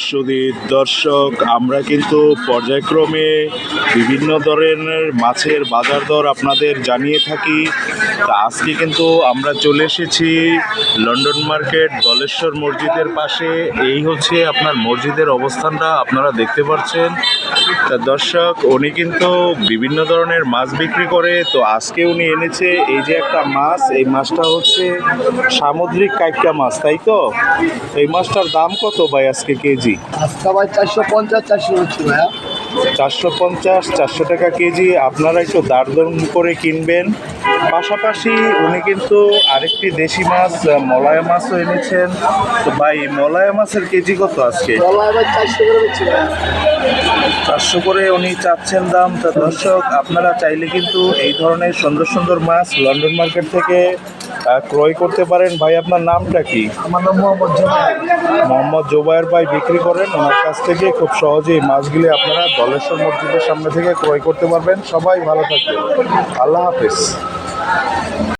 সুধীর দর্শক, আমরা কিন্তু পর্যায়ক্রমে বিভিন্ন ধরনের মাছের বাজার দর আপনাদের জানিয়ে থাকি। তা আজকে কিন্তু আমরা চলে এসেছি লন্ডন মার্কেট দলেশ্বর মসজিদের পাশে। এই হচ্ছে আপনার মসজিদের অবস্থানটা, আপনারা দেখতে পাচ্ছেন। তা দর্শক, উনি কিন্তু বিভিন্ন ধরনের মাছ বিক্রি করে। তো আজকে উনি এনেছে এই যে একটা মাছ, এই মাছটা হচ্ছে সামুদ্রিক কাইকা মাছ, তাই তো? এই মাছটার দাম কত ভাই আজকে কেজি? আজকে ভাই 450 400 হচ্ছে ভাইয়া। 450 400 টাকা কেজি। আপনারা একটু দারদর করে কিনবেন। পাশাপাশি উনি কিন্তু আরেকটি দেশি মাছ মলায়া মাছও এনেছেন। তো ভাই, মলায়া মাছের কেজি কত আজকে? বলা ভাই 400 করে হচ্ছে ভাইয়া। 400 করে উনি চাচ্ছেন দাম। তা দর্শক, আপনারা চাইলে কিন্তু এই ধরনের সুন্দর সুন্দর মাছ লন্ডন মার্কেট থেকে ক্রয় করতে পারেন। ভাই, আপনার নামটা কি? আমার নাম মোহাম্মদ জুবায়ের। মোহাম্মদ জোবায়ের ভাই বিক্রি করেন। ওনার কাছ থেকে খুব সহজেই মাছগুলি আপনারা দলেশ্বর মসজিদের সামনে থেকে ক্রয় করতে পারবেন। সবাই ভালো থাকবেন। আল্লাহ হাফেজ।